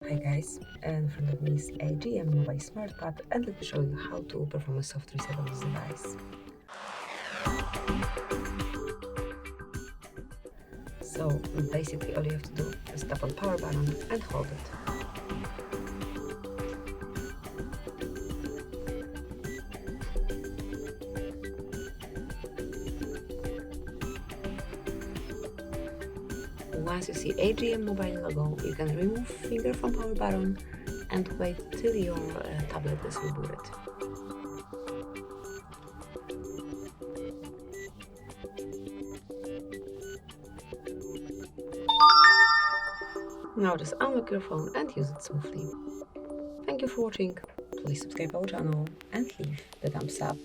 Hi guys, in front of me is AGM Mobile Smart Pad, and let me show you how to perform a soft reset of this device. So basically all you have to do is tap on power button and hold it. Once you see AGM Mobile logo, you can remove finger from power button and wait till your tablet is rebooted. Now just unlock your phone and use it smoothly. Thank you for watching. Please subscribe our channel and leave the thumbs up.